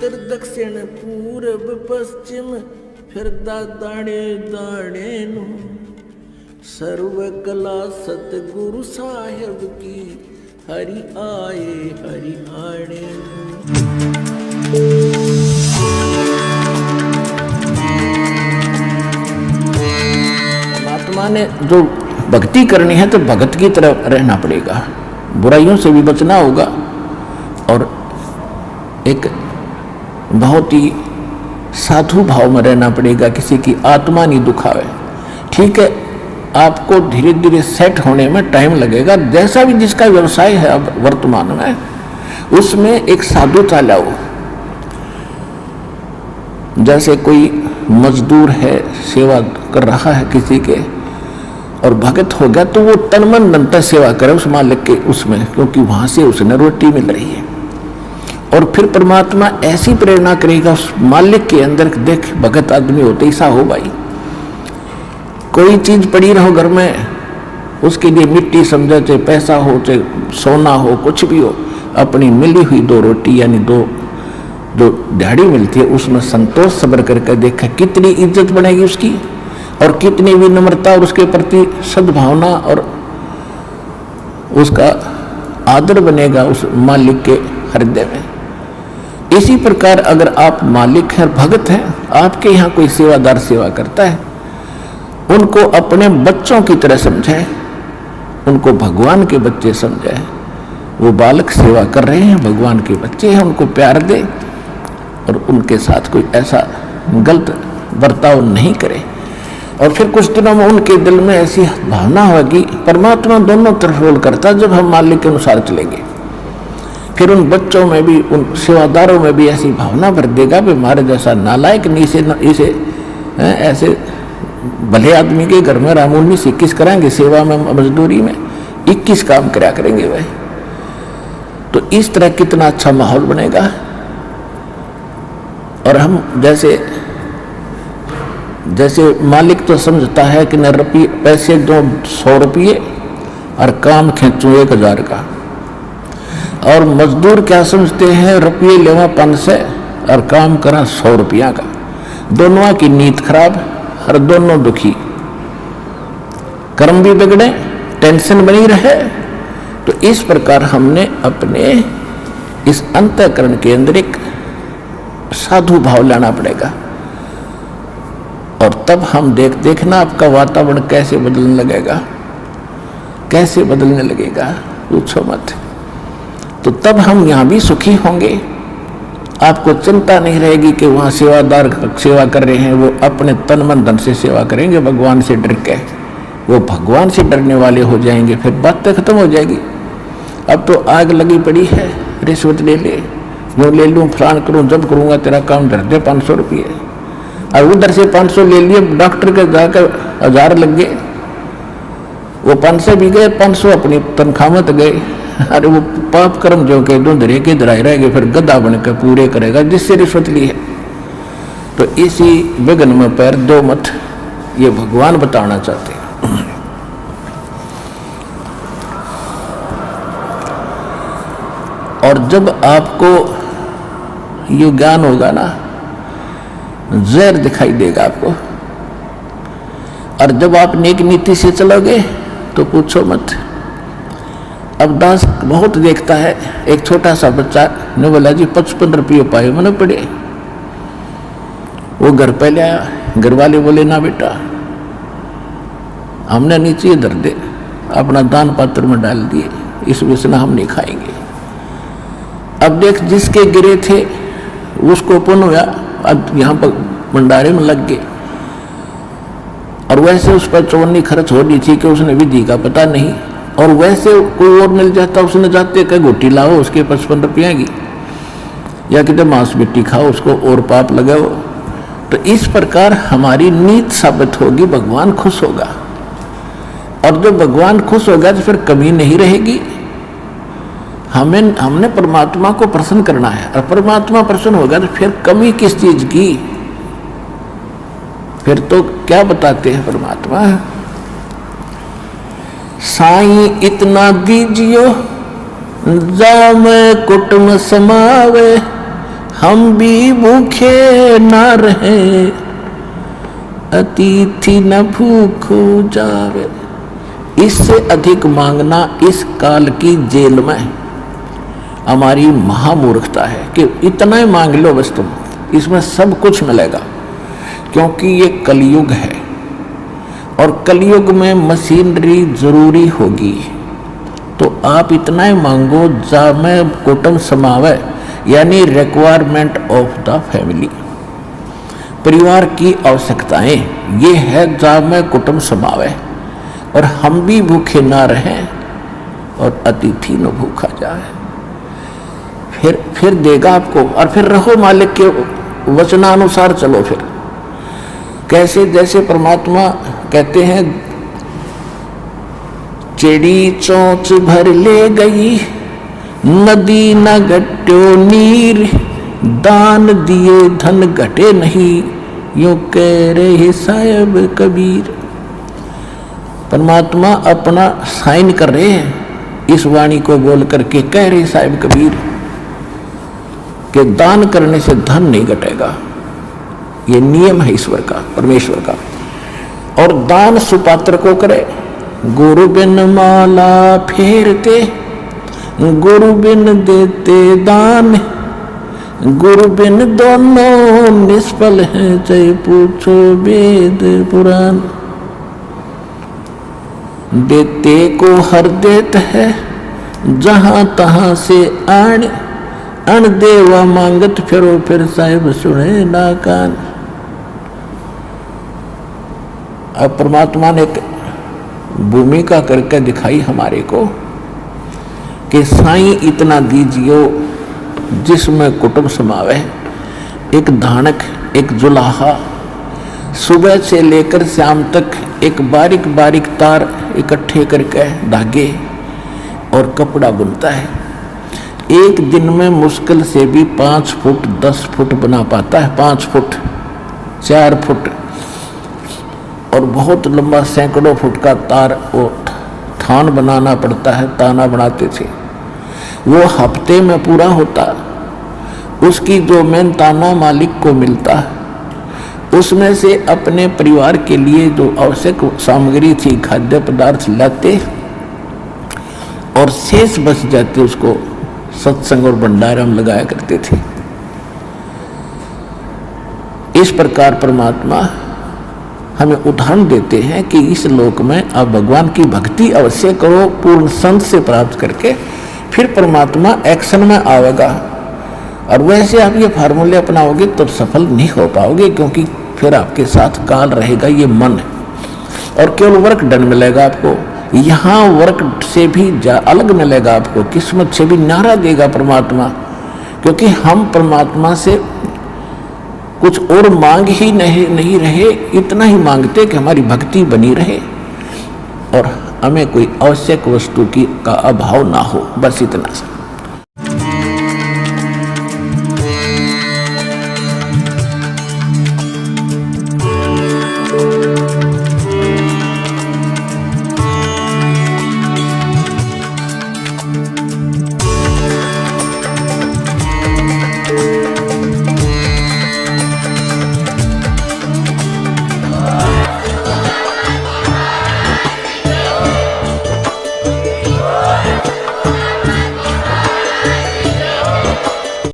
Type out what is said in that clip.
उत्तर दक्षिण पूरब पश्चिम फिरदा दाणे दाणे नु सर्व कला सतगुरु साहेब की हरि आए हरि आणे। परमात्मा ने जो भक्ति करनी है तो भगत की तरफ रहना पड़ेगा, बुराइयों से भी बचना होगा और एक बहुत ही साधु भाव में रहना पड़ेगा, किसी की आत्मा नहीं दुखावे। ठीक है, आपको धीरे धीरे सेट होने में टाइम लगेगा, जैसा भी जिसका व्यवसाय है अब वर्तमान में उसमें एक साधुता लाओ। जैसे कोई मजदूर है, सेवा कर रहा है किसी के और भगत हो गया तो वो तन मन धन से सेवा करे उस मालिक के उसमें, क्योंकि वहां से उसने रोटी मिल रही है। और फिर परमात्मा ऐसी प्रेरणा करेगा उस मालिक के अंदर, देख भगत आदमी होते ऐसा हो भाई, कोई चीज पड़ी रहो घर में उसके लिए मिट्टी समझो, चाहे पैसा हो चाहे सोना हो कुछ भी हो, अपनी मिली हुई दो रोटी यानी दो जो दिहाड़ी मिलती है उसमें संतोष सब्र करके देखा कितनी इज्जत बनेगी उसकी और कितनी विनम्रता और उसके प्रति सद्भावना और उसका आदर बनेगा उस मालिक के हृदय में। इसी प्रकार अगर आप मालिक हैं भगत हैं, आपके यहाँ कोई सेवादार सेवा करता है, उनको अपने बच्चों की तरह समझे, उनको भगवान के बच्चे समझे। वो बालक सेवा कर रहे हैं, भगवान के बच्चे हैं, उनको प्यार दे और उनके साथ कोई ऐसा गलत बर्ताव नहीं करे। और फिर कुछ दिनों में उनके दिल में ऐसी भावना होगी, परमात्मा दोनों तरफ रोल करता है, जब हम मालिक के अनुसार चलेंगे फिर उन बच्चों में भी उन सेवादारों में भी ऐसी भावना भर देगा कि हमारे जैसा नालायक नहीं इसे ऐसे भले आदमी के घर में राम 19-21 कराएंगे सेवा में मजदूरी में 21 काम करा करेंगे भाई। तो इस तरह कितना अच्छा माहौल बनेगा। और हम जैसे मालिक तो समझता है कि न पैसे दो 100 रुपये और काम खींचूं 1000 का, और मजदूर क्या समझते हैं रुपये लेवा 500 और काम करा 100 रुपया का। दोनों की नीयत खराब और दोनों दुखी, कर्म भी बिगड़े, टेंशन बनी रहे। तो इस प्रकार हमने अपने इस अंतःकरण के अंदर एक साधु भाव लाना पड़ेगा और तब हम देखना आपका वातावरण कैसे बदलने लगेगा, कैसे बदलने लगेगा पूछो मत। तो तब हम यहाँ भी सुखी होंगे, आपको चिंता नहीं रहेगी कि वहाँ सेवादार सेवा कर रहे हैं वो अपने तन मन धन से सेवा करेंगे, भगवान से डर के वो भगवान से डरने वाले हो जाएंगे, फिर बातें खत्म हो जाएगी। अब तो आग लगी पड़ी है, रिश्वत ले ले, यूँ ले लूँ, फलान करूँ, जब करूँगा तेरा काम धर दे 500 रुपये, और उधर से 500 ले लिए, डॉक्टर के जाकर 1000 लग गए, वो 500 भी गए, 500 अपनी तनख्वाह में तो गए। अरे वो पाप कर्म जो के धरे के धराए रहेंगे, फिर गद्दा बनकर पूरे करेगा जिससे रिश्वत ली है। तो इसी विघ्न में पैर दो मत, ये भगवान बताना चाहते हैं। और जब आपको ये ज्ञान होगा ना, जहर दिखाई देगा आपको, और जब आप नेक नीति से चलोगे तो पूछो मत। अब दास बहुत देखता है, एक छोटा सा बच्चा ने बोला जी 55 रुपये पाए मैंने पड़े, वो घर पे ले आया, घर वाले बोले ना बेटा हमने नीचे धर दे, अपना दान पात्र में डाल दिए, इस विषय हम नहीं खाएंगे। अब देख जिसके गिरे थे उसको पुण्य हुआ, अब यहाँ पर भंडारे में लग गए, और वैसे उस पर चौनी खर्च हो रही थी कि उसने विधि का पता नहीं, और वैसे कोई और मिल जाता उसने जाते कहीं गोटी लाओ उसके 55 रुपये की, या कितने मांस मिट्टी खाओ उसको और पाप लगाओ। तो इस प्रकार हमारी नीत साबित होगी, भगवान खुश होगा, और जब भगवान खुश होगा तो फिर कमी नहीं रहेगी। हमने परमात्मा को प्रसन्न करना है, और परमात्मा प्रसन्न होगा तो फिर कमी किस चीज की, फिर तो क्या बताते हैं परमात्मा, साईं इतना दीजियो जाम कुटुम समावे, हम भी भूखे ना रहे, अतिथि न भूखो जावे। इससे अधिक मांगना इस काल की जेल में हमारी महामूर्खता है कि इतना ही मांग लो बस तुम, इसमें सब कुछ मिलेगा। क्योंकि ये कलयुग है और कलयुग में मशीनरी जरूरी होगी। तो आप इतना ही मांगो जामे कुटुंब समावे, यानी रिक्वायरमेंट ऑफ द फैमिली, परिवार की आवश्यकताएं ये है जामे कुटुंब समावे। और हम भी भूखे ना रहें और अतिथि न भूखा जाए। फिर देगा आपको, और फिर रहो मालिक के वचनानुसार चलो। फिर कैसे? जैसे परमात्मा कहते हैं, चिड़ी चोंच भर ले गई, नदी न घट्यो नीर, दान दिए धन घटे नहीं, यूं कह रहे साहिब कबीर। परमात्मा अपना साइन कर रहे हैं इस वाणी को बोल करके, कह रहे साहिब कबीर कि दान करने से धन नहीं घटेगा। ये नियम है ईश्वर का, परमेश्वर का। और दान सुपात्र को करे। गुरु बिन माला फेरते, गुरु बिन देते दान, गुरु बिन दोनों निष्फल हैं, चाहे पूछो वेद पुराण। देते को हर देत है, जहां तहां से आण, अण देवा मांगत फिरो, फिर साहिब सुने ना कान। अब परमात्मा ने एक भूमिका करके दिखाई हमारे को कि साईं इतना दीजियो जिसमें कुटुंब समावे। एक धानक, एक जुलाहा, सुबह से लेकर शाम तक एक बारीक बारीक तार इकट्ठे करके धागे और कपड़ा बुनता है। एक दिन में मुश्किल से भी 5 फुट 10 फुट बना पाता है, 5 फुट 4 फुट, और बहुत लंबा सैकड़ों फुट का तार वो थान बनाना पड़ता है। ताना बनाते थे, वो हफ्ते में पूरा होता। उसकी जो मेहनताना मालिक को मिलता, उसमें से अपने परिवार के लिए जो आवश्यक सामग्री थी, खाद्य पदार्थ लाते और शेष बच जाते, उसको सत्संग और भंडारा में लगाया करते थे। इस प्रकार परमात्मा हमें उदाहरण देते हैं कि इस लोक में आप भगवान की भक्ति अवश्य करो, पूर्ण संत से प्राप्त करके, फिर परमात्मा एक्शन में आएगा। और वैसे आप ये फार्मूले अपनाओगे तो सफल नहीं हो पाओगे, क्योंकि फिर आपके साथ काल रहेगा, ये मन है। और केवल वर्क डन मिलेगा आपको, यहाँ वर्क से भी अलग मिलेगा आपको, किस्मत से भी नारा देगा परमात्मा। क्योंकि हम परमात्मा से कुछ और मांग ही नहीं रहे, इतना ही मांगते कि हमारी भक्ति बनी रहे और हमें कोई आवश्यक वस्तु का अभाव ना हो, बस इतना सा।